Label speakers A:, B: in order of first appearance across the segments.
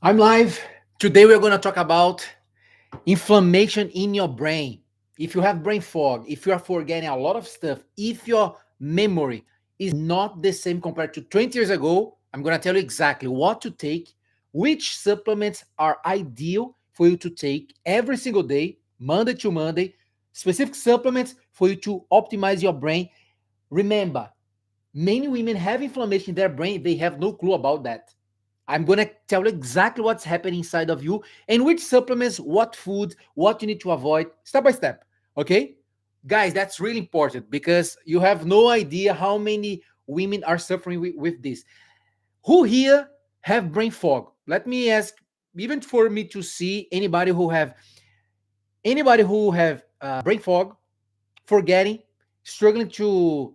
A: I'm live. Today we're going to talk about inflammation in your brain. If you have brain fog, if you are forgetting a lot of stuff, if your memory is not the same compared to 20 years ago, I'm going to tell you exactly what to take, which supplements are ideal for you to take every single day, Monday to Monday, specific supplements for you to optimize your brain. Remember, many women have inflammation in their brain, they have no clue about that. I'm going to tell you exactly what's happening inside of you and which supplements, what food, what you need to avoid step by step. Okay? Guys, that's really important because you have no idea how many women are suffering with this. Who here have brain fog? Let me ask, even for me to see anybody who have brain fog, forgetting, struggling to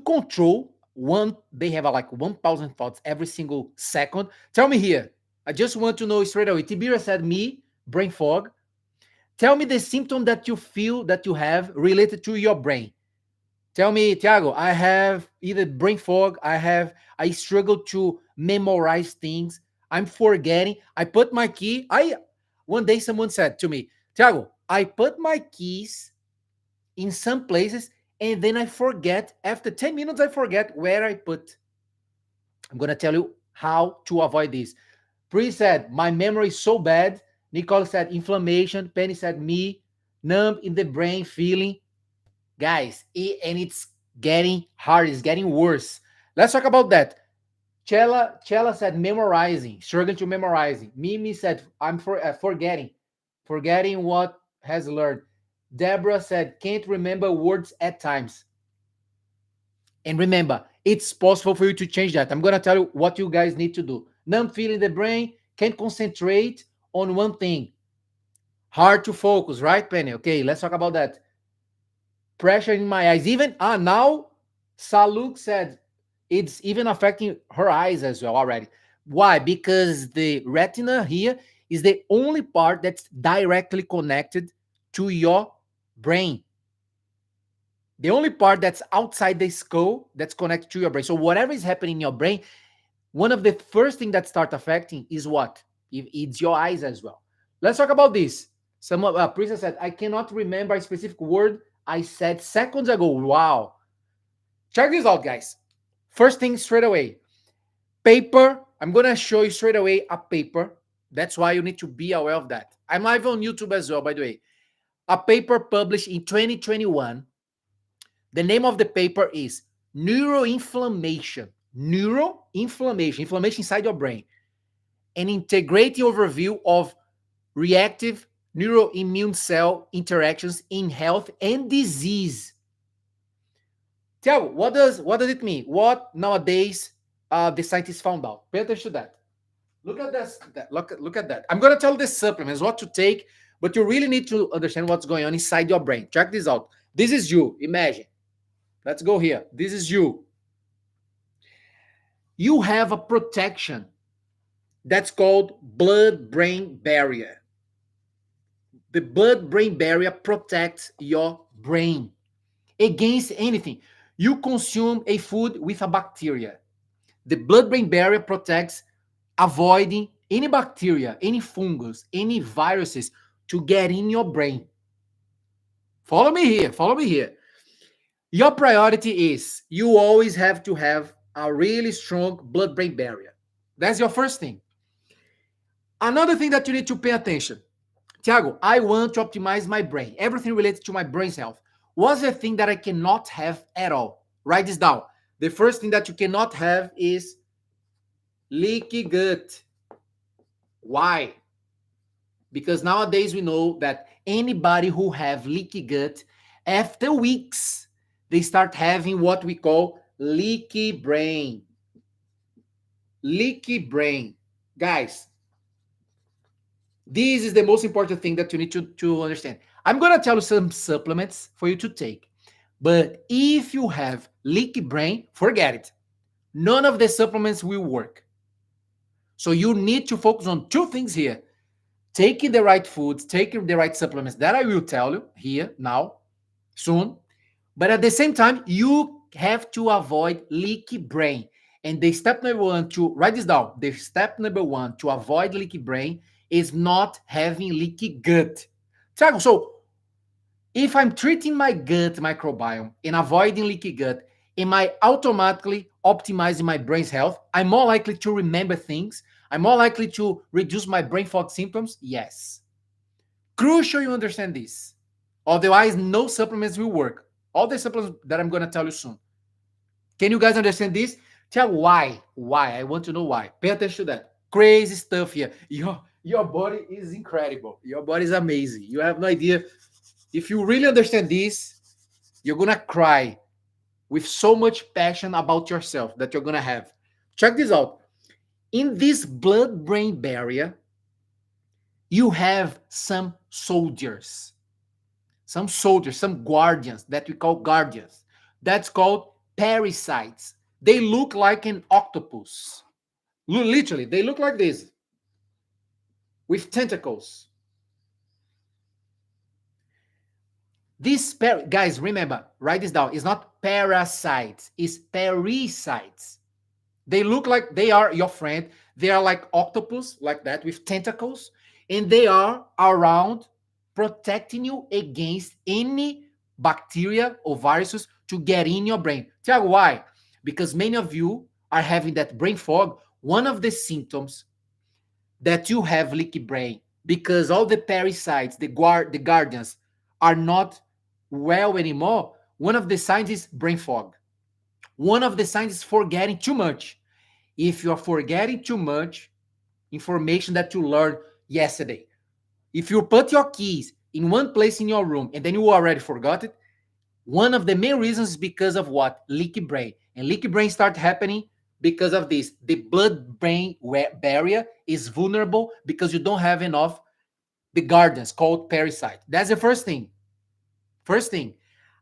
A: control one. They have like 1,000 thoughts every single second. Tell me here. I just want to know straight away. Tibira said me, brain fog. Tell me the symptom that you feel that you have related to your brain. Tell me, Tiago, I have either brain fog, I struggle to memorize things. I'm forgetting. I put my key. I One day someone said to me, Tiago, I put my keys in some places and then I forget. After 10 minutes, I forget where I put. I'm going to tell you how to avoid this. Pri said, my memory is so bad. Nicole said, inflammation. Penny said, me, numb in the brain feeling. Guys, and it's getting hard. It's getting worse. Let's talk about that. Chela said, memorizing, struggling to memorizing. Mimi said, forgetting what has learned. Deborah said, can't remember words at times. And remember, it's possible for you to change that. I'm going to tell you what you guys need to do. Numb feeling the brain, can't concentrate on one thing. Hard to focus, right, Penny? Okay, let's talk about that. Pressure in my eyes. Even now, Saluk said it's even affecting her eyes as well already. Why? Because the retina here is the only part that's directly connected to your brain. The only part that's outside the skull that's connected to your brain. So whatever is happening in your brain, one of the first thing that start affecting is what? It's your eyes as well. Let's talk about this. Some of Princess said, I cannot remember a specific word I said seconds ago. Wow. Check this out, guys. First thing straight away. Paper. I'm going to show you straight away a paper. That's why you need to be aware of that. I'm live on YouTube as well, by the way. A paper published in 2021. The name of the paper is Neuroinflammation. Neuroinflammation, inflammation inside your brain. An integrated overview of reactive neuroimmune cell interactions in health and disease. Tiago, what does it mean? What nowadays the scientists found out? Pay attention to that. Look at this. Look at that. I'm gonna tell you the supplements, what to take, but you really need to understand what's going on inside your brain. Check this out. This is you. Imagine. Let's go here. This is you. You have a protection that's called blood-brain barrier. The blood-brain barrier protects your brain against anything. You consume a food with a bacteria. The blood-brain barrier protects, avoiding any bacteria, any fungus, any viruses to get in your brain. Follow me here. Follow me here. Your priority is you always have to have a really strong blood-brain barrier. That's your first thing. Another thing that you need to pay attention. Tiago, I want to optimize my brain. Everything related to my brain's health. What's the thing that I cannot have at all? Write this down. The first thing that you cannot have is leaky gut. Why? Because nowadays we know that anybody who have leaky gut, after weeks, they start having what we call leaky brain. Leaky brain. Guys, this is the most important thing that you need to understand. I'm going to tell you some supplements for you to take. But if you have leaky brain, forget it. None of the supplements will work. So you need to focus on two things here. Taking the right foods, taking the right supplements that I will tell you here now, soon. But at the same time, you have to avoid leaky brain. And the step number one to write this down. The step number one to avoid leaky brain is not having leaky gut. Thiago, so if I'm treating my gut microbiome and avoiding leaky gut, am I automatically optimizing my brain's health? I'm more likely to remember things. I'm more likely to reduce my brain fog symptoms. Yes. Crucial you understand this. Otherwise, no supplements will work. All the supplements that I'm going to tell you soon. Can you guys understand this? Tell why. Why? I want to know why. Pay attention to that. Crazy stuff here. Your body is incredible. Your body is amazing. You have no idea. If you really understand this, you're going to cry with so much passion about yourself that you're going to have. Check this out. In this blood-brain barrier, you have some soldiers, some guardians that we call guardians. That's called parasites. They look like an octopus. Literally, they look like this with tentacles. These guys, remember, write this down. It's not parasites, it's parasites. They look like they are your friend. They are like octopus, like that, with tentacles, and they are around protecting you against any bacteria or viruses to get in your brain. Tell you why? Because many of you are having that brain fog. One of the symptoms that you have leaky brain, because all the parasites, the guardians, are not well anymore. One of the signs is brain fog. One of the signs is forgetting too much. If you're forgetting too much information that you learned yesterday, if you put your keys in one place in your room and then you already forgot it, one of the main reasons is because of what? Leaky brain. And leaky brain start happening because of this. The blood-brain barrier is vulnerable because you don't have enough the guardians called parasite. That's the first thing. First thing.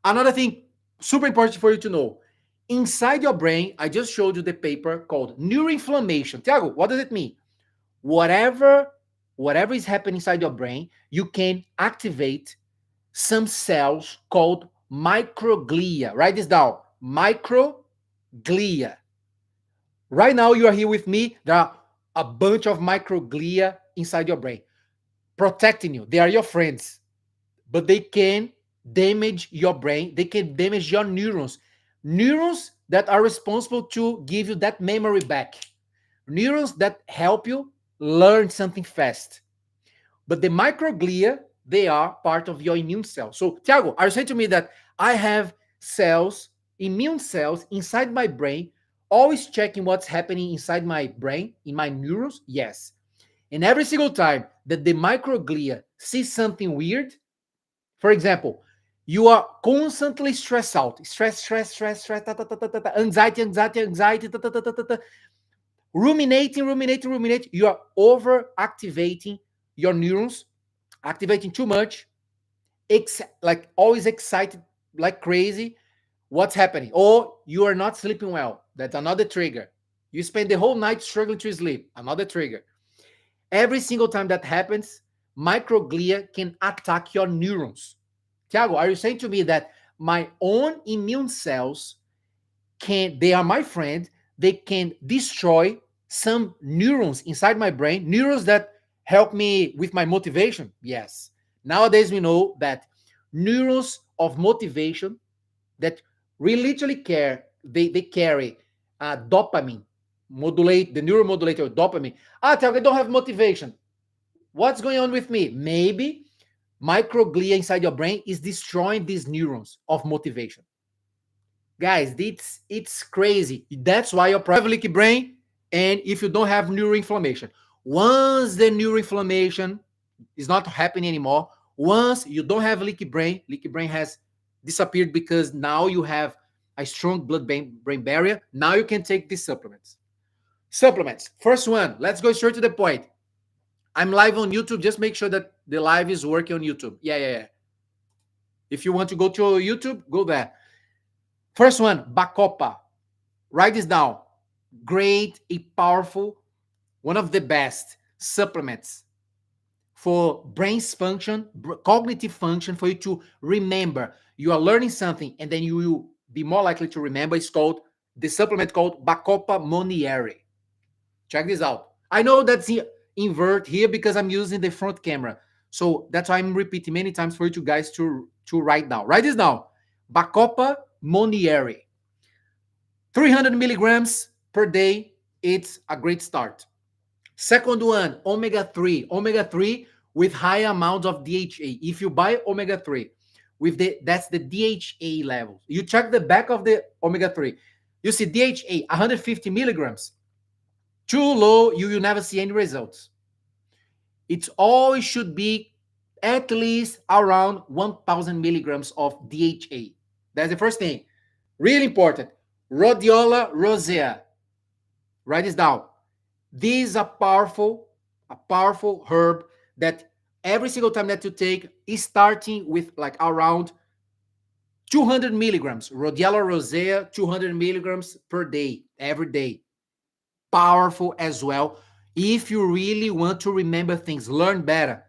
A: Another thing, super important for you to know. Inside your brain, I just showed you the paper called neuroinflammation. Tiago, what does it mean? Whatever is happening inside your brain, you can activate some cells called microglia. Write this down. Microglia. Right now, you are here with me. There are a bunch of microglia inside your brain protecting you. They are your friends, but they can damage your brain. They can damage your neurons. Neurons that are responsible to give you that memory back. Neurons that help you learn something fast. But the microglia, they are part of your immune cells. So, Thiago, are you saying to me that I have cells, immune cells inside my brain, always checking what's happening inside my brain, in my neurons? Yes. And every single time that the microglia sees something weird, for example, you are constantly stressed out. Stress, anxiety, ruminating. You are over-activating your neurons, activating too much, like always excited like crazy. What's happening? Or you are not sleeping well. That's another trigger. You spend the whole night struggling to sleep. Another trigger. Every single time that happens, microglia can attack your neurons. Tiago, are you saying to me that my own immune cells they are my friend, they can destroy some neurons inside my brain, neurons that help me with my motivation? Yes. Nowadays, we know that neurons of motivation that really literally they carry dopamine, modulate the neuromodulator dopamine. Tiago, I don't have motivation. What's going on with me? Maybe microglia inside your brain is destroying these neurons of motivation. Guys, it's crazy. That's why you're probably leaky brain, and if you don't have neuroinflammation. Once the neuroinflammation is not happening anymore, once you don't have leaky brain has disappeared because now you have a strong blood-brain barrier. Now you can take these supplements. Supplements. First one, let's go straight to the point. I'm live on YouTube. Just make sure that the live is working on YouTube. Yeah. If you want to go to YouTube, go there. First one, Bacopa. Write this down. Great, a powerful, one of the best supplements for brain's function, cognitive function, for you to remember. You are learning something, and then you will be more likely to remember. It's called the supplement called Bacopa Monieri. Check this out. I know that's invert here because I'm using the front camera. So that's why I'm repeating many times for you guys to write down. Write this down. Bacopa Monieri. 300 milligrams per day. It's a great start. Second one, omega-3. Omega-3 with high amounts of DHA. If you buy omega-3 with that's the DHA level. You check the back of the omega-3. You see DHA 150 milligrams. Too low, you will never see any results. It always should be at least around 1,000 milligrams of DHA. That's the first thing. Really important. Rhodiola rosea. Write this down. This is a powerful herb that every single time that you take is starting with like around 200 milligrams. Rhodiola rosea, 200 milligrams per day, every day. Powerful as well. If you really want to remember things, learn better,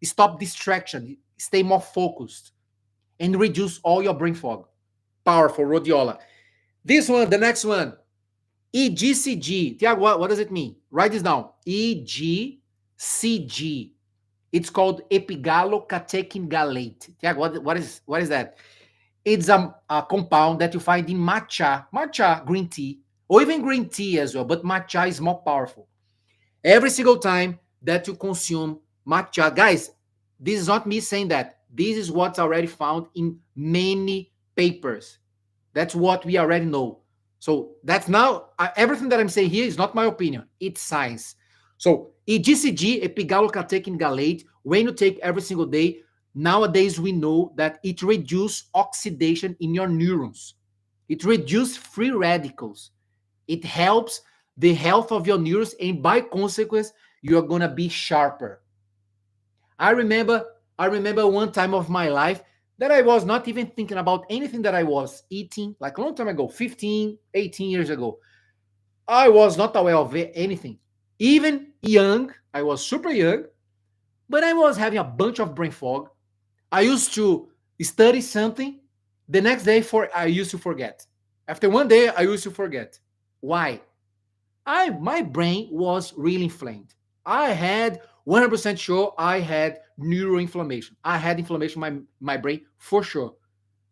A: stop distraction, stay more focused, and reduce all your brain fog. Powerful, rhodiola. This one, the next one, EGCG. Tiago, what does it mean? Write this down. EGCG. It's called epigallocatechin gallate. Tiago, what is that? It's a compound that you find in matcha green tea, or even green tea as well, but matcha is more powerful. Every single time that you consume matcha, guys, this is not me saying that. This is what's already found in many papers. That's what we already know. So that's now, everything that I'm saying here is not my opinion. It's science. So EGCG, epigallocatechin gallate, when you take every single day, nowadays we know that it reduces oxidation in your neurons. It reduces free radicals. It helps the health of your neurons, and by consequence, you're gonna be sharper. I remember one time of my life that I was not even thinking about anything that I was eating, like a long time ago, 15, 18 years ago. I was not aware of anything. Even young, I was super young, but I was having a bunch of brain fog. I used to study something, the next day I used to forget. After one day, I used to forget. Why? My brain was really inflamed. I had 100% sure I had neuroinflammation. I had inflammation in my brain for sure.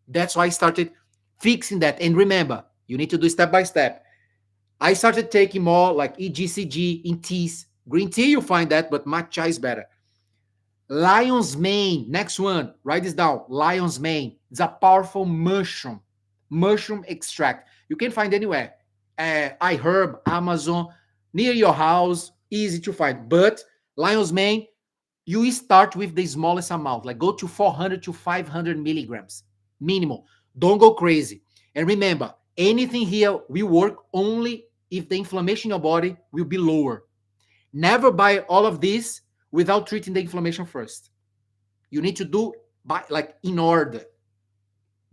A: That's why I started fixing that. And remember, you need to do step by step. I started taking more like EGCG in teas. Green tea, you find that, but matcha is better. Lion's mane, next one, write this down. Lion's mane. It's a powerful mushroom extract. You can find anywhere. iHerb, Amazon, near your house, easy to find. But lion's mane, you start with the smallest amount, like go to 400 to 500 milligrams, minimum. Don't go crazy. And remember, anything here will work only if the inflammation in your body will be lower. Never buy all of this without treating the inflammation first. You need to do in order.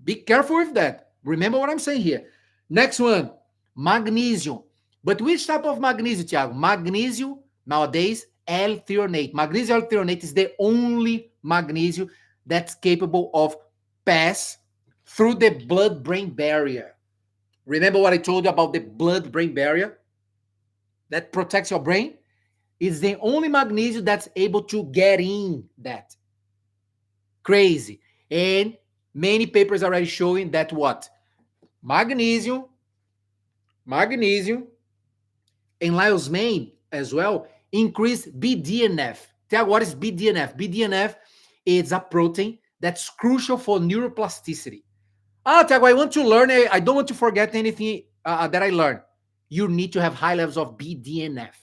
A: Be careful with that. Remember what I'm saying here. Next one, magnesium. But which type of magnesium, Thiago? Magnesium, nowadays, L-threonate. Magnesium L-threonate is the only magnesium that's capable of pass through the blood-brain barrier. Remember what I told you about the blood-brain barrier that protects your brain? It's the only magnesium that's able to get in that. Crazy. And many papers already showing that what? Magnesium, and lion's mane as well increase BDNF. Tell what is BDNF? BDNF is a protein that's crucial for neuroplasticity. Tiago, I want to learn. I don't want to forget anything that I learned. You need to have high levels of BDNF.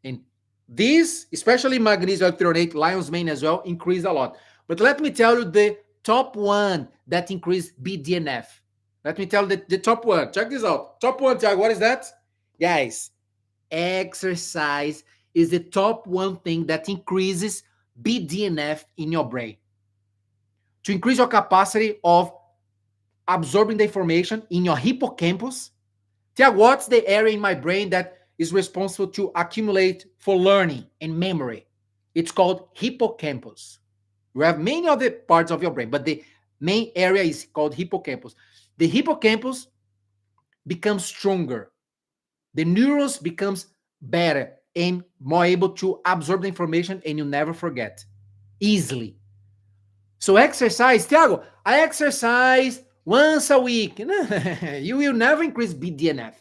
A: And these, especially magnesium threonate, lion's mane as well, increase a lot. But let me tell you the top one that increase BDNF. Let me tell you the top one. Check this out. Top one, Tiago, what is that? Guys, exercise is the top one thing that increases BDNF in your brain. To increase your capacity of absorbing the information in your hippocampus. Tiago, what's the area in my brain that is responsible to accumulate for learning and memory? It's called hippocampus. You have many other parts of your brain, but the main area is called hippocampus. The hippocampus becomes stronger. The neurons becomes better and more able to absorb the information, and you never forget easily. So exercise, Thiago, I exercise once a week. You will never increase BDNF.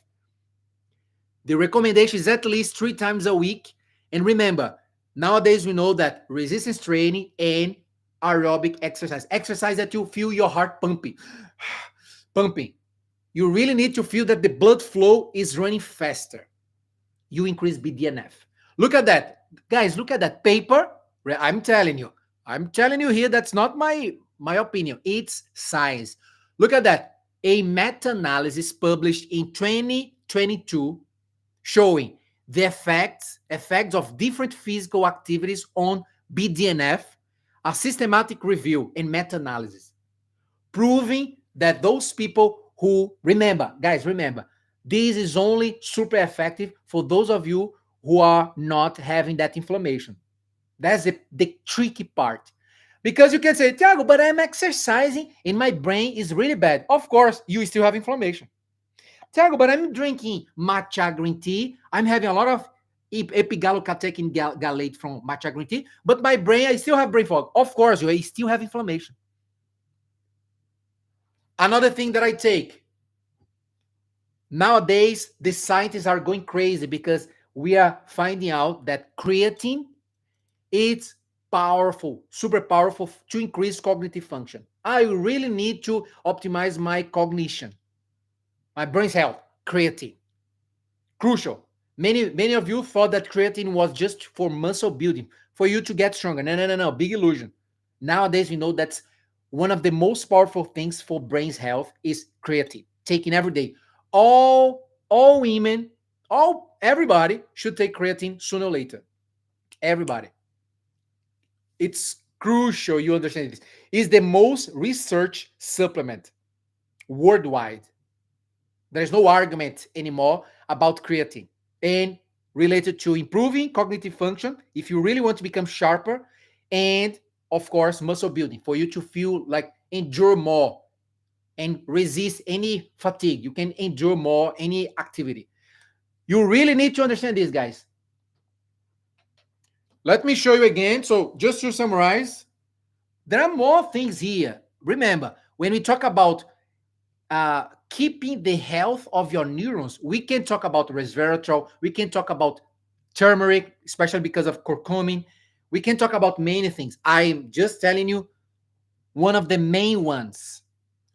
A: The recommendation is at least 3 times a week. And remember, nowadays we know that resistance training and aerobic exercise that you feel your heart pumping, pumping. You really need to feel that the blood flow is running faster. You increase BDNF. Look at that. Guys, look at that paper. I'm telling you. I'm telling you here, that's not my opinion. It's science. Look at that. A meta-analysis published in 2022 showing the effects of different physical activities on BDNF, a systematic review and meta-analysis, proving that those people who, remember, guys, remember, this is only super effective for those of you who are not having that inflammation. That's the tricky part. Because you can say, Thiago, but I'm exercising and my brain is really bad. Of course, you still have inflammation. Thiago, but I'm drinking matcha green tea. I'm having a lot of epigallocatechin gallate from matcha green tea, but my brain, I still have brain fog. Of course, you still have inflammation. Another thing that I take, nowadays, the scientists are going crazy because we are finding out that creatine, it's powerful, super powerful to increase cognitive function. I really need to optimize my cognition, my brain's health. Creatine, crucial. Many of you thought that creatine was just for muscle building, for you to get stronger. No. Big illusion. Nowadays, we know that's one of the most powerful things for brain's health is creatine. Taking every day. All women, everybody should take creatine sooner or later. Everybody. It's crucial you understand this. It's the most researched supplement worldwide. There's no argument anymore about creatine. And related to improving cognitive function, if you really want to become sharper, and of course, muscle building, for you to feel like endure more and resist any fatigue. You can endure more any activity. You really need to understand this, guys. Let me show you again. So just to summarize, there are more things here. Remember, when we talk about keeping the health of your neurons, we can talk about resveratrol, we can talk about turmeric, especially because of curcumin. We can talk about many things. I'm just telling you one of the main ones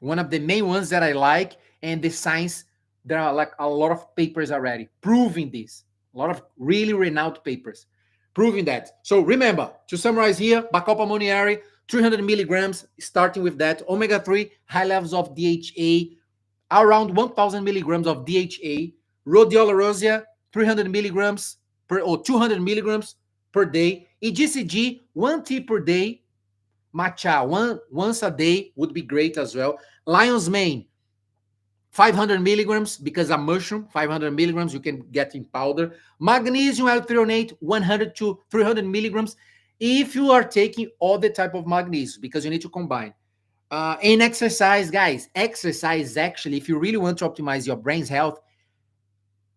A: that I like, and the science, there are like a lot of papers already proving this, a lot of really renowned papers proving that. So remember, to summarize here, Bacopa monnieri, 300 milligrams, starting with that. Omega-3, high levels of DHA, around 1,000 milligrams of DHA. Rhodiola rosea, 300 milligrams or 200 milligrams per day. EGCG, 1 tea per day. Matcha, once a day would be great as well. Lion's mane, 500 milligrams, because a mushroom, 500 milligrams, you can get in powder. Magnesium L-threonate, 100 to 300 milligrams, if you are taking all the type of magnesium, because you need to combine. And exercise, guys, exercise actually, if you really want to optimize your brain's health,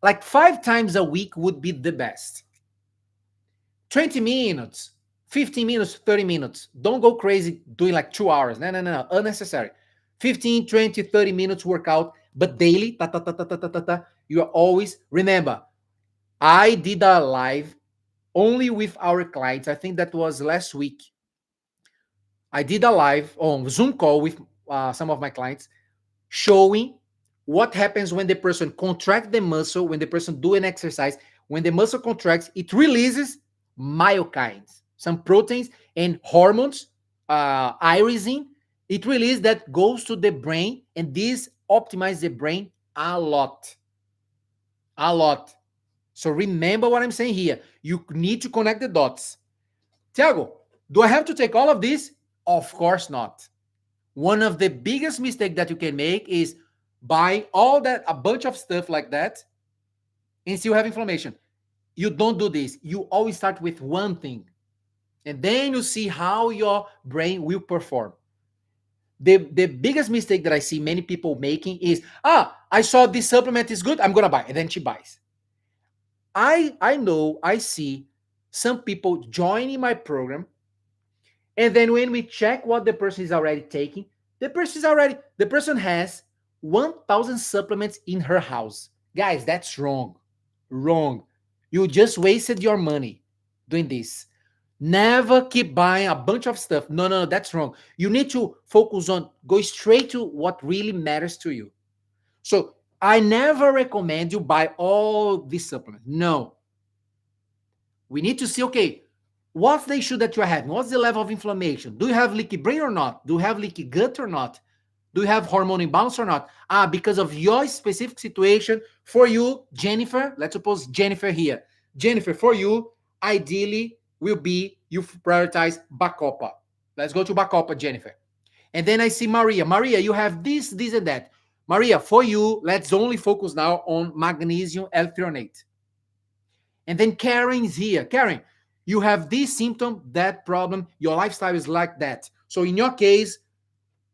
A: like 5 times a week would be the best. 20 minutes, 15 minutes, 30 minutes. Don't go crazy doing like 2 hours. No. Unnecessary. 15, 20, 30 minutes workout, but daily, you are always, remember, I did a live only with our clients. I think that was last week. I did a live on Zoom call with some of my clients showing what happens when the person contracts the muscle, when the person do an exercise. When the muscle contracts, it releases myokines, some proteins and hormones, irisin. It releases that goes to the brain, and this optimizes the brain a lot. A lot. So remember what I'm saying here. You need to connect the dots. Thiago, do I have to take all of this? Of course not. One of the biggest mistakes that you can make is buy all that, a bunch of stuff like that, and still have inflammation. You don't do this. You always start with one thing, and then you see how your brain will perform. The biggest mistake that I see many people making is, I saw this supplement is good, I'm gonna buy, and then she buys. I know, I see some people joining my program, and then when we check what the person is already taking, the person has 1,000 supplements in her house. Guys, that's wrong. Wrong. You just wasted your money doing this. Never keep buying a bunch of stuff. No, no, no, that's wrong. You need to focus on, go straight to what really matters to you. So I never recommend you buy all these supplements. No. We need to see, okay, what's the issue that you're having? What's the level of inflammation? Do you have leaky brain or not? Do you have leaky gut or not? Do you have hormone imbalance or not? Because of your specific situation, for you, Jennifer, let's suppose Jennifer here. Jennifer, for you, ideally will be you prioritize Bacopa. Let's go to Bacopa, Jennifer. And then I see Maria. Maria, you have this, this, and that. Maria, for you, let's only focus now on magnesium L-threonate. And then Karen is here. Karen, you have this symptom, that problem, your lifestyle is like that. So in your case,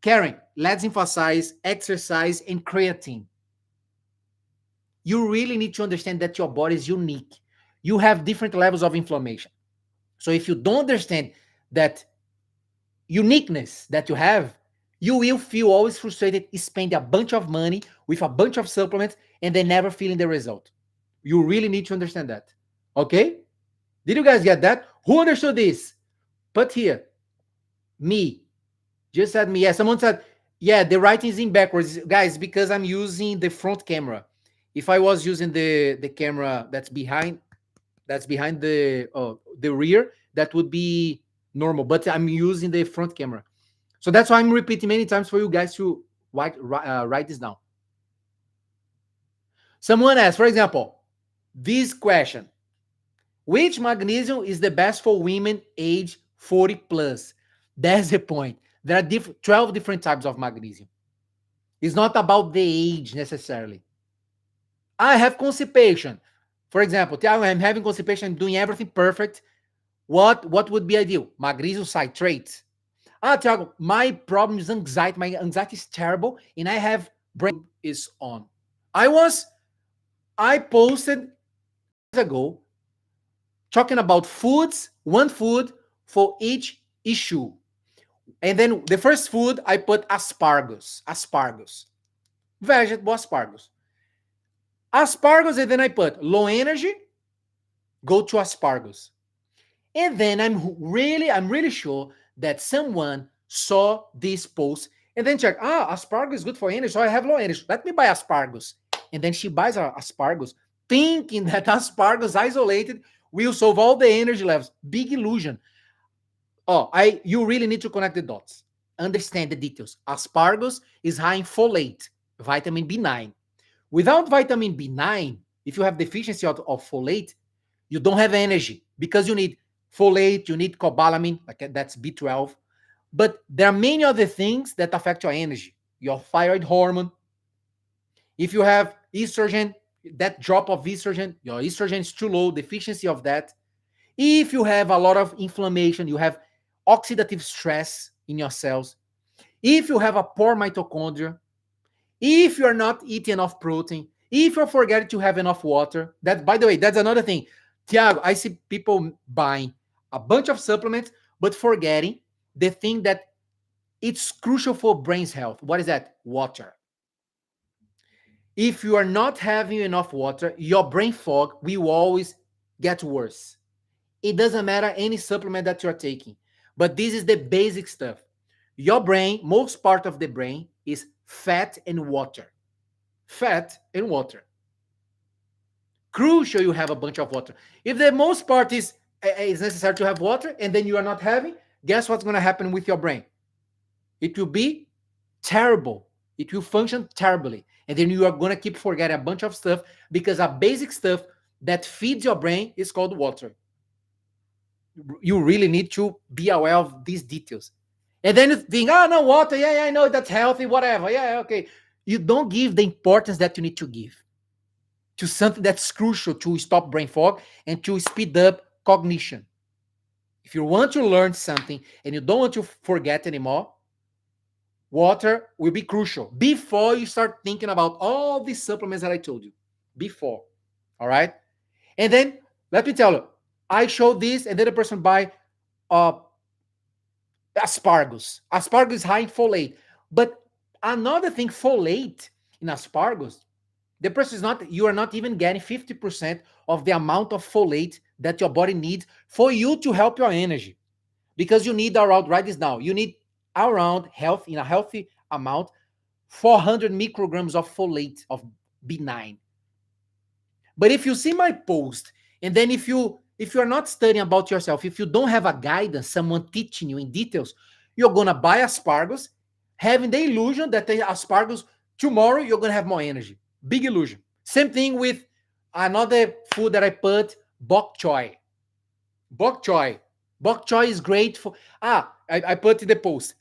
A: Karen, let's emphasize exercise and creatine. You really need to understand that your body is unique. You have different levels of inflammation. So if you don't understand that uniqueness that you have, you will feel always frustrated, spend a bunch of money with a bunch of supplements, and then never feeling the result. You really need to understand that. Okay? Did you guys get that? Who understood this? Put here. Me. Just said me. Yeah, someone said, yeah, the writing is in backwards. Guys, because I'm using the front camera. If I was using the camera that's behind the rear, that would be normal. But I'm using the front camera. So that's why I'm repeating many times for you guys to write this down. Someone asked, for example, this question. Which magnesium is the best for women age 40 plus? That's the point. There are 12 different types of magnesium. It's not about the age necessarily. I have constipation. For example, I'm having constipation, I'm doing everything perfect. What would be ideal? Magnesium citrate. Thiago, my problem is anxiety. My anxiety is terrible, and I have brain is on. I posted ago talking about foods, one food for each issue. And then the first food, I put asparagus. Vegetable asparagus. And then I put low energy, go to asparagus. And then I'm really sure that someone saw this post and then check, asparagus is good for energy, so I have low energy. Let me buy asparagus. And then she buys asparagus, thinking that asparagus isolated will solve all the energy levels. Big illusion. You really need to connect the dots. Understand the details. Asparagus is high in folate, vitamin B9. Without vitamin B9, if you have deficiency of folate, you don't have energy because you need folate, you need cobalamin, like that's B12. But there are many other things that affect your energy. Your thyroid hormone. If you have estrogen, that drop of estrogen, your estrogen is too low, deficiency of that. If you have a lot of inflammation, you have oxidative stress in your cells. If you have a poor mitochondria, if you're not eating enough protein, if you're forgetting to have enough water, that, by the way, that's another thing. Thiago, I see people buying a bunch of supplements, but forgetting the thing that it's crucial for brain's health. What is that? Water. If you are not having enough water, your brain fog will always get worse. It doesn't matter any supplement that you're taking, but this is the basic stuff. Your brain, most part of the brain is fat and water. Fat and water. Crucial you have a bunch of water. If the most part is necessary to have water and then you are not having, guess what's going to happen with your brain? It will be terrible. It will function terribly. And then you are going to keep forgetting a bunch of stuff because a basic stuff that feeds your brain is called water. You really need to be aware of these details. And then you think, no, water, yeah, I know that's healthy, whatever. Yeah, okay. You don't give the importance that you need to give to something that's crucial to stop brain fog and to speed up cognition. If you want to learn something and you don't want to forget anymore, Water will be crucial before you start thinking about all these supplements that I told you. Before. All right. And then let me tell you, I show this, and then the person buy uh asparagus. Asparagus is high in folate. But another thing, folate in asparagus, the person is not, you are not even getting 50% of the amount of folate that your body needs for you to help your energy. Because you need around, write this down, you need around health, in a healthy amount, 400 micrograms of folate of B9. But if you see my post, and then if you're not studying about yourself, if you don't have a guidance, someone teaching you in details, you're gonna buy asparagus, having the illusion that the asparagus tomorrow you're gonna have more energy. Big illusion. Same thing with another food that I put, bok choy. Bok choy. Bok choy is great for. I put in the post.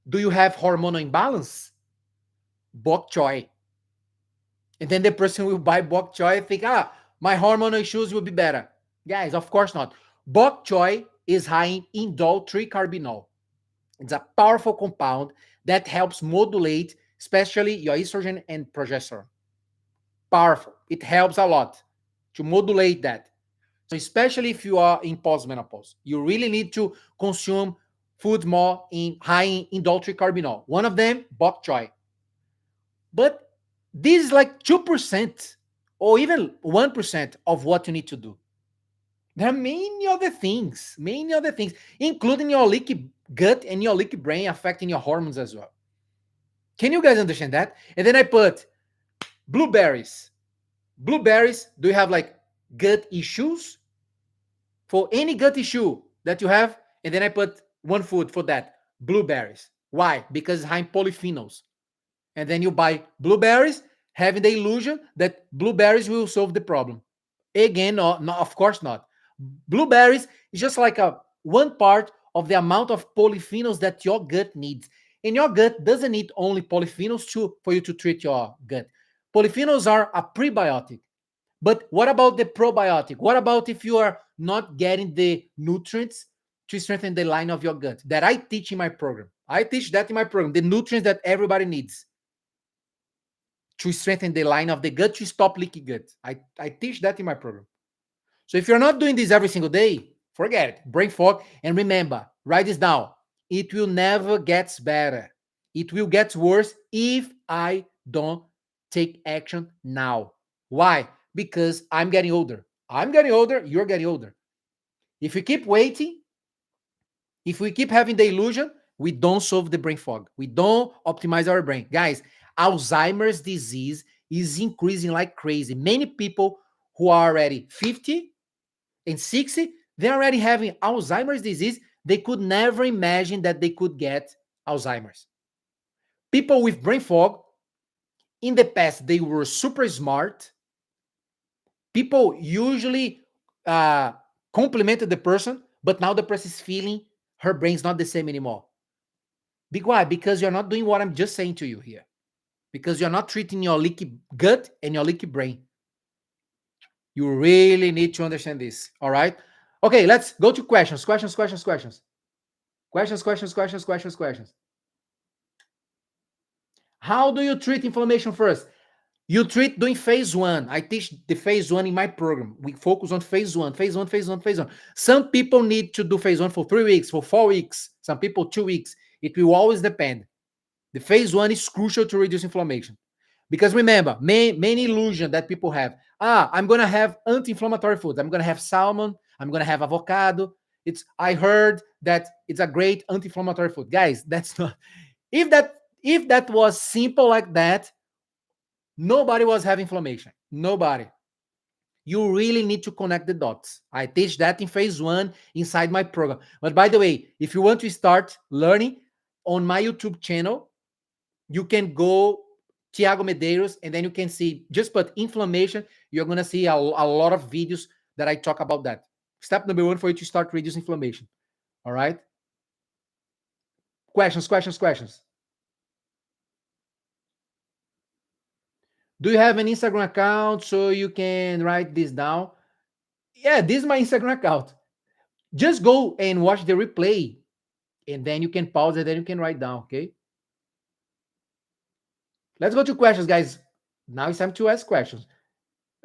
A: Do you have hormonal imbalance? Bok choy. And then the person will buy bok choy and think, my hormonal issues will be better. Guys, of course not. Bok choy is high in indole tricarbinol. It's a powerful compound that helps modulate, especially your estrogen and progesterone. Powerful. It helps a lot to modulate that. So especially if you are in postmenopause, you really need to consume food more in high in indole tricarbinol. One of them, bok choy. But this is like 2% or even 1% of what you need to do. There are many other things, including your leaky gut and your leaky brain affecting your hormones as well. Can you guys understand that? And then I put blueberries. Blueberries, do you have like gut issues? For any gut issue that you have, and then I put one food for that, blueberries. Why? Because it's high in polyphenols. And then you buy blueberries, having the illusion that blueberries will solve the problem. Again, no, of course not. Blueberries is just like a one part of the amount of polyphenols that your gut needs. And your gut doesn't need only polyphenols for you to treat your gut. Polyphenols are a prebiotic. But what about the probiotic? What about if you are not getting the nutrients to strengthen the line of your gut that I teach in my program? I teach that in my program, the nutrients that everybody needs to strengthen the line of the gut to stop leaky gut. I teach that in my program. So if you're not doing this every single day, forget it. Brain fog. And remember, write this down. It will never get better. It will get worse if I don't take action now. Why? Because I'm getting older. I'm getting older. You're getting older. If we keep waiting, if we keep having the illusion, we don't solve the brain fog. We don't optimize our brain. Guys, Alzheimer's disease is increasing like crazy. Many people who are already 50 and 60, they're already having Alzheimer's disease. They could never imagine that they could get Alzheimer's. People with brain fog, in the past, they were super smart. People usually complimented the person, but now the person is feeling her brain's not the same anymore. Why? Because you're not doing what I'm just saying to you here. Because you're not treating your leaky gut and your leaky brain. You really need to understand this. All right. Okay, let's go to questions. Questions. How do you treat inflammation first? You treat doing phase one. I teach the phase one in my program. We focus on phase one. Some people need to do phase one for 3 weeks, for 4 weeks. Some people 2 weeks. It will always depend. The phase one is crucial to reduce inflammation. Because remember, many illusion that people have. I'm going to have anti-inflammatory foods. I'm going to have salmon. I'm going to have avocado. I heard that it's a great anti-inflammatory food. Guys, that's not. If that was simple like that, nobody was having inflammation. Nobody. You really need to connect the dots. I teach that in phase one inside my program. But by the way, if you want to start learning on my YouTube channel, you can go Tiago Medeiros, and then you can see, just put inflammation. You're going to see a lot of videos that I talk about that. Step number one for you to start reducing inflammation. All right? Questions. Do you have an Instagram account so you can write this down? Yeah, this is my Instagram account. Just go and watch the replay, and then you can pause it, then you can write down, okay? Let's go to questions, guys. Now it's time to ask questions.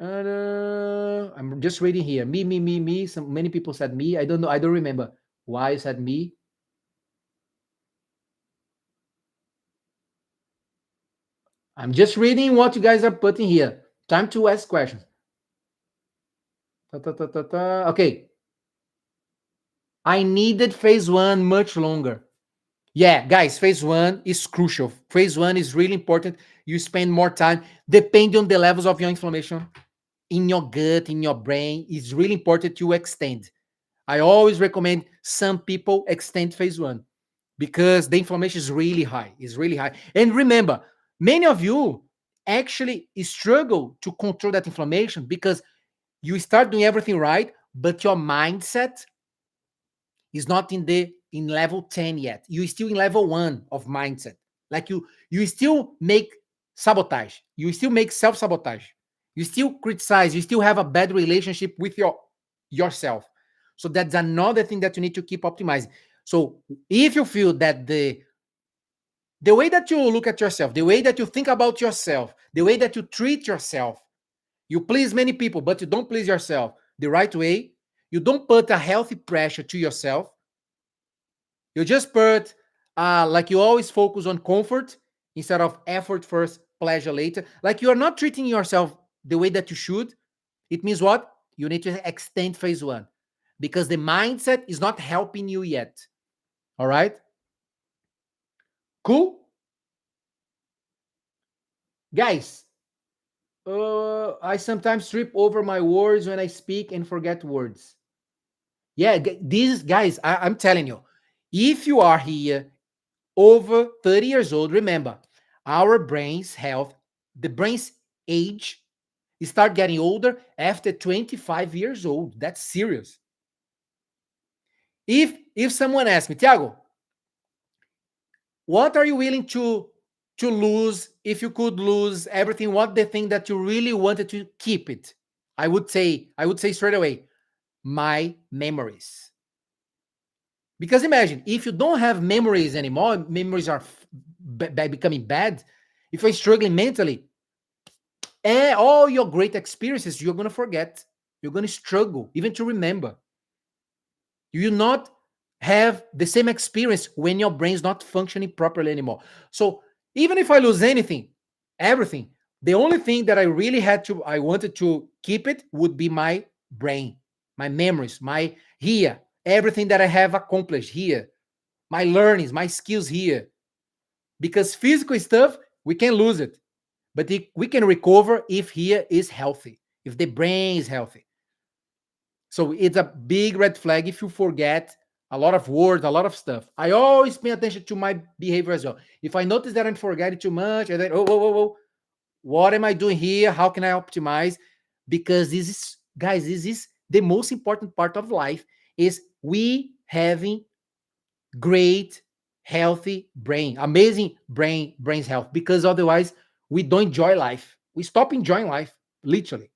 A: I'm just reading here. Me. Some many people said me. I don't know. I don't remember why you said me. I'm just reading what you guys are putting here. Time to ask questions. Okay. I needed phase one much longer. Yeah, guys, phase one is crucial. Phase one is really important. You spend more time, depending on the levels of your inflammation in your gut, in your brain. It's really important to extend. I always recommend some people extend phase one because the inflammation is really high. It's really high. And remember, many of you actually struggle to control that inflammation because you start doing everything right, but your mindset is not in level 10 yet. You're still in level 1 of mindset. Like you still make sabotage. You still make self-sabotage. You still criticize. You still have a bad relationship with yourself. So that's another thing that you need to keep optimizing. So if you feel that the way that you look at yourself, the way that you think about yourself, the way that you treat yourself, you please many people, but you don't please yourself the right way. You don't put a healthy pressure to yourself. You just put, like you always focus on comfort instead of effort first, pleasure later. Like you are not treating yourself the way that you should. It means what? You need to extend phase one because the mindset is not helping you yet. All right? Cool? Guys, I sometimes trip over my words when I speak and forget words. Yeah, these guys, I'm telling you, if you are here over 30 years old, remember, our brain's health, the brain's age, start getting older after 25 years old. That's serious. If someone asks me, Tiago, what are you willing to lose if you could lose everything? What the thing that you really wanted to keep it? I would say straight away, my memories. Because imagine if you don't have memories anymore, memories are becoming bad. If you're struggling mentally, and all your great experiences, you're going to forget. You're going to struggle even to remember. You will not have the same experience when your brain's not functioning properly anymore. So even if I lose anything, everything, the only thing that I wanted to keep it would be my brain, my memories, my here, everything that I have accomplished here, my learnings, my skills here. Because physical stuff, we can lose it, but we can recover if here is healthy, if the brain is healthy. So it's a big red flag if you forget a lot of words, a lot of stuff. I always pay attention to my behavior as well. If I notice that I'm forgetting too much, and then, oh, what am I doing here? How can I optimize? Because this is, guys, this is the most important part of life is we having great, healthy brain, amazing brain's health, because otherwise we don't enjoy life. We stop enjoying life, literally.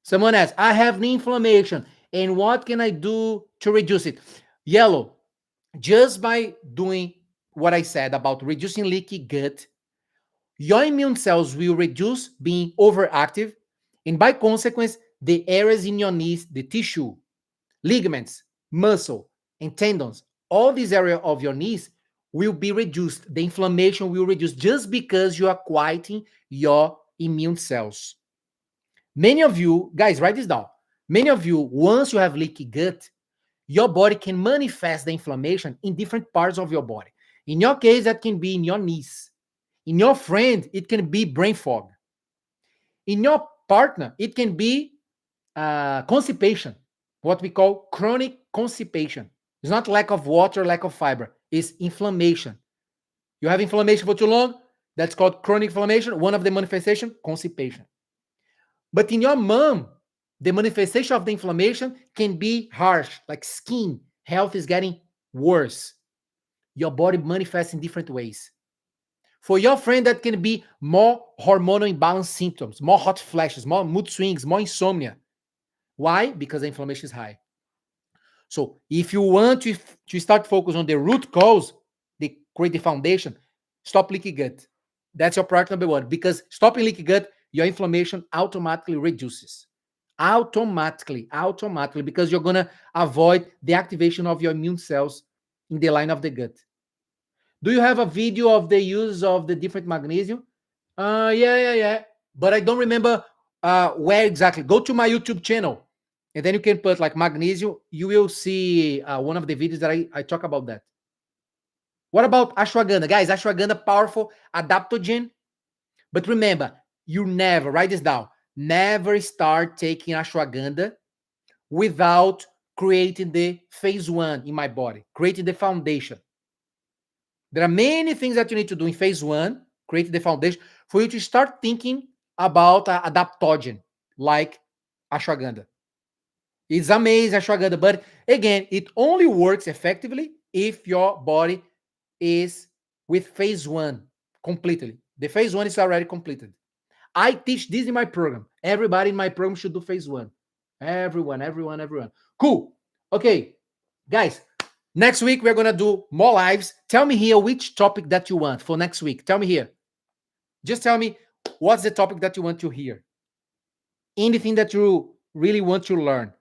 A: Someone asks, I have knee inflammation, and what can I do to reduce it? Yellow, just by doing what I said about reducing leaky gut, your immune cells will reduce being overactive, and by consequence, the areas in your knees, the tissue, ligaments, muscle, and tendons, all these areas of your knees will be reduced. The inflammation will reduce just because you are quieting your immune cells. Many of you, guys, write this down. Many of you, once you have leaky gut, your body can manifest the inflammation in different parts of your body. In your case, that can be in your knees. In your friend, it can be brain fog. In your partner, it can be constipation, what we call chronic constipation. It's not lack of water, lack of fiber, it's inflammation. You have inflammation for too long, that's called chronic inflammation. One of the manifestation, constipation. But in your mom, the manifestation of the inflammation can be harsh, like skin health is getting worse. Your body manifests in different ways. For your friend, that can be more hormonal imbalance symptoms, more hot flashes, more mood swings, more insomnia. Why? Because the inflammation is high. So if you want to start focus on the root cause, the create the foundation, stop leaky gut. That's your priority number one, because stopping leaky gut, your inflammation automatically reduces. Automatically, because you're gonna avoid the activation of your immune cells in the line of the gut. Do you have a video of the use of the different magnesium? Yeah. But I don't remember where exactly. Go to my YouTube channel, and then you can put like magnesium. You will see one of the videos that I talk about that. What about ashwagandha? Guys, ashwagandha, powerful adaptogen. But remember, you never, write this down, never start taking ashwagandha without creating the phase one in my body, creating the foundation. There are many things that you need to do in phase one, create the foundation for you to start thinking about adaptogen like ashwagandha. It's amazing, ashwagandha, but again, it only works effectively if your body is with phase one completely. The phase one is already completed. I teach this in my program. Everybody in my program should do phase one. Everyone. Cool. Okay, guys, next week we're gonna do more lives. Tell me here which topic that you want for next week. Tell me here. Just tell me what's the topic that you want to hear. Anything that you really want to learn.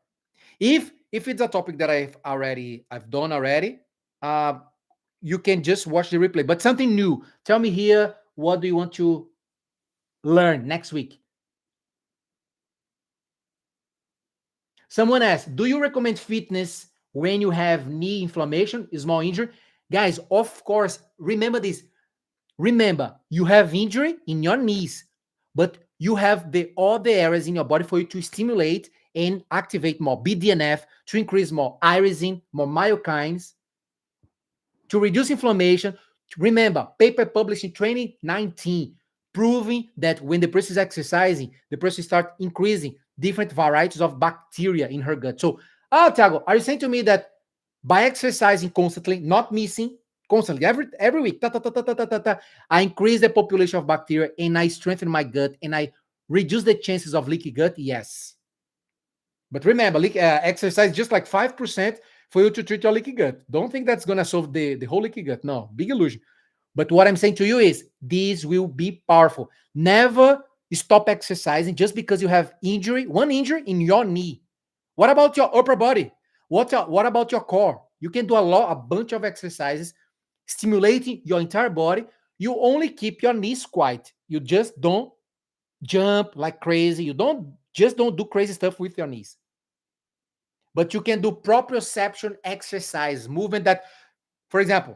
A: If it's a topic that I've done already, uh, you can just watch the replay. But something new. Tell me here, what do you want to learn next week? Someone asked, do you recommend fitness when you have knee inflammation, small injury? Guys, of course, remember this. Remember, you have injury in your knees, but you have the other areas in your body for you to stimulate and activate more BDNF, to increase more irisin, more myokines, to reduce inflammation. Remember, paper published in 2019 proving that when the person is exercising, the person start increasing different varieties of bacteria in her gut. So, Thiago, are you saying to me that by exercising constantly, not missing, constantly, every week, I increase the population of bacteria and I strengthen my gut and I reduce the chances of leaky gut? Yes. But remember, exercise just like 5% for you to treat your leaky gut. Don't think that's going to solve the whole leaky gut. No, big illusion. But what I'm saying to you is this will be powerful. Never stop exercising just because you have one injury in your knee. What about your upper body? What about your core? You can do a bunch of exercises stimulating your entire body. You only keep your knees quiet. You just don't jump like crazy. You don't do crazy stuff with your knees. But you can do proprioception exercise, movement that, for example,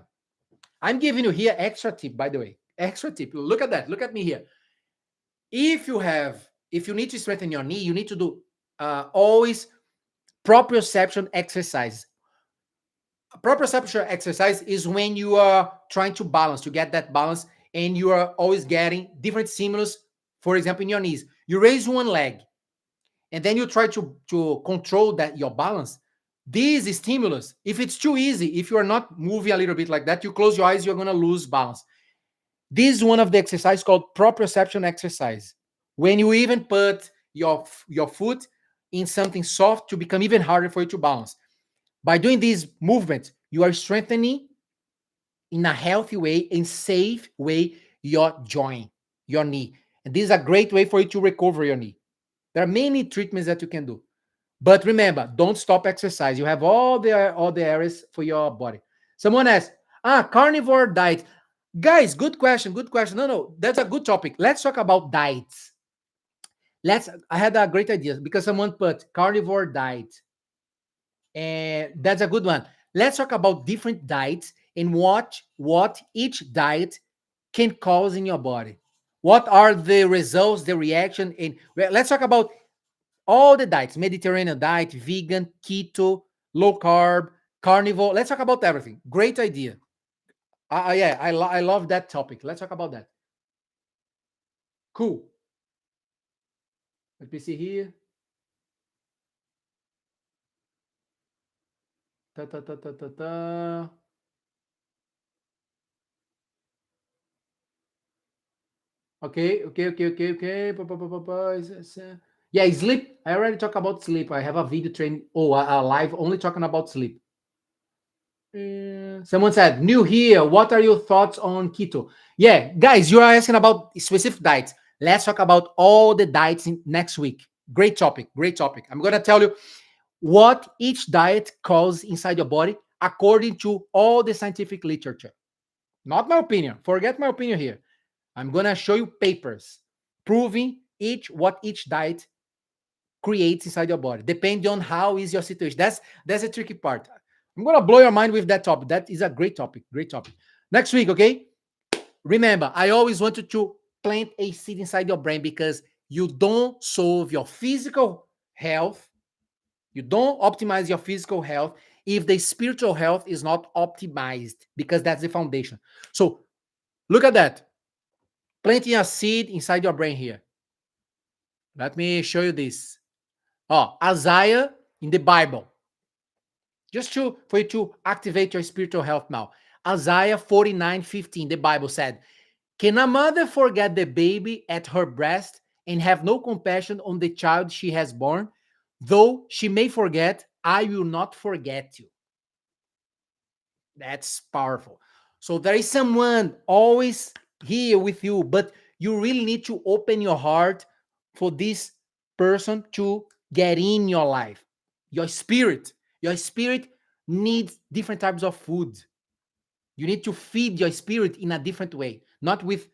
A: I'm giving you here extra tip, by the way. Extra tip. Look at that. Look at me here. If you need to strengthen your knee, you need to do always proprioception exercise. Proprioception exercise is when you are trying to balance, to get that balance, and you are always getting different stimulus. For example, in your knees, you raise one leg, and then you try to control that your balance. This stimulus, if it's too easy, if you are not moving a little bit like that, you close your eyes, you're going to lose balance. This is one of the exercises called proprioception exercise. When you even put your foot in something soft to become even harder for you to balance. By doing these movements, you are strengthening in a healthy way and safe way your joint, your knee. And this is a great way for you to recover your knee. There are many treatments that you can do. But remember, don't stop exercise. You have all the areas for your body. Someone asked, carnivore diet. Guys, good question. No, that's a good topic. Let's talk about diets. I had a great idea because someone put carnivore diet. And that's a good one. Let's talk about different diets and what each diet can cause in your body. What are the results, the reaction? And let's talk about all the diets: Mediterranean diet, vegan, keto, low carb, carnivore. Let's talk about everything. Great idea. Yeah, I love that topic. Let's talk about that. Cool. Let me see here. Ta, ta, ta, ta, ta, ta. Okay. Yeah, sleep. I already talked about sleep. I have a video train. Oh, a live only talking about sleep. Someone said, new here. What are your thoughts on keto? Yeah, guys, you are asking about specific diets. Let's talk about all the diets next week. Great topic. Great topic. I'm going to tell you what each diet causes inside your body according to all the scientific literature. Not my opinion. Forget my opinion here. I'm going to show you papers proving each diet creates inside your body, depending on how is your situation. That's a tricky part. I'm gonna blow your mind with that topic. That is a great topic. Great topic. Next week, okay? Remember, I always wanted to plant a seed inside your brain because you don't solve your physical health, you don't optimize your physical health if the spiritual health is not optimized, because that's the foundation. So look at that. Planting a seed inside your brain here. Let me show you this. Oh, Isaiah in the Bible. Just to for you to activate your spiritual health now. Isaiah 49:15, the Bible said, can a mother forget the baby at her breast and have no compassion on the child she has born? Though she may forget, I will not forget you. That's powerful. So there is someone always here with you, but you really need to open your heart for this person to get in your life. Your spirit. Your spirit needs different types of food. You need to feed your spirit in a different way, not with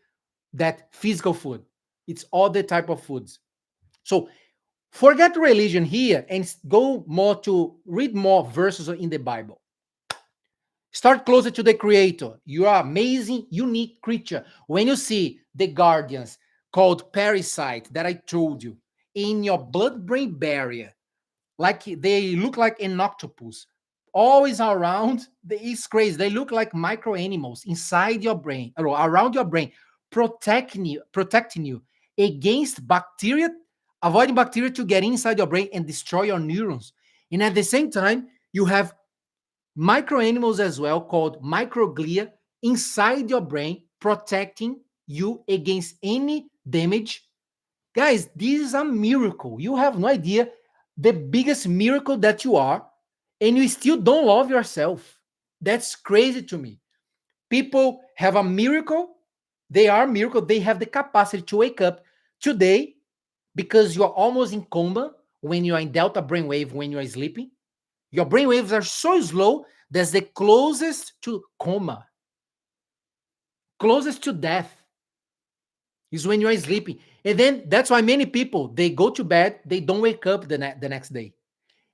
A: that physical food. It's other type of foods. So forget religion here and go more to read more verses in the Bible. Start closer to the creator. You are amazing, unique creature. When you see the guardians called parasite that I told you in your blood-brain barrier, like they look like an octopus, always around, it's crazy. They look like micro animals inside your brain, or around your brain, protecting you against bacteria, avoiding bacteria to get inside your brain and destroy your neurons. And at the same time, you have micro animals as well called microglia inside your brain protecting you against any damage. Guys, this is a miracle. You have no idea the biggest miracle that you are, and you still don't love yourself. That's crazy to me. People have a miracle, they are a miracle, they have the capacity to wake up today because you're almost in coma when you're in delta brainwave when you're sleeping. Your brain waves are so slow that's the closest to coma, closest to death is when you're sleeping. And then that's why many people, they go to bed, they don't wake up the next day.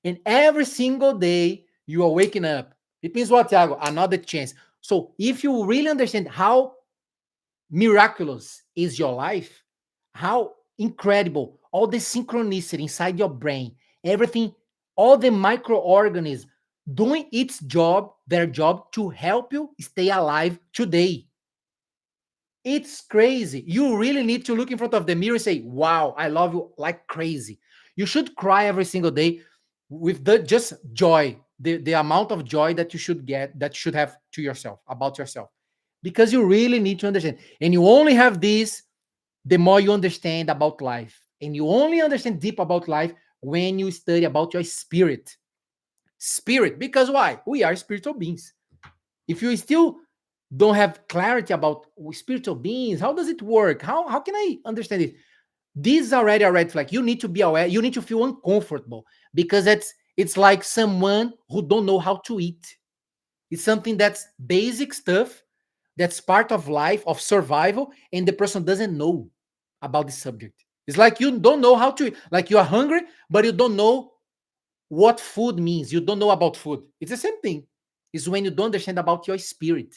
A: And every single day you are waking up. It means what, Thiago? Another chance. So if you really understand how miraculous is your life, how incredible, all the synchronicity inside your brain, everything, all the microorganisms doing its job, their job to help you stay alive today. It's crazy. You really need to look in front of the mirror and say, wow, I love you like crazy. You should cry every single day with the just joy, the amount of joy that you should get, that you should have to yourself, about yourself. Because you really need to understand. And you only have this the more you understand about life. And you only understand deep about life when you study about your spirit. Spirit, because why? We are spiritual beings. If you still don't have clarity about spiritual beings, how does it work? How can I understand it? This is already a red flag. You need to be aware. You need to feel uncomfortable because it's like someone who don't know how to eat. It's something that's basic stuff that's part of life, of survival, and the person doesn't know about the subject. It's like you don't know how to eat. Like you are hungry, but you don't know what food means. You don't know about food. It's the same thing. It's when you don't understand about your spirit.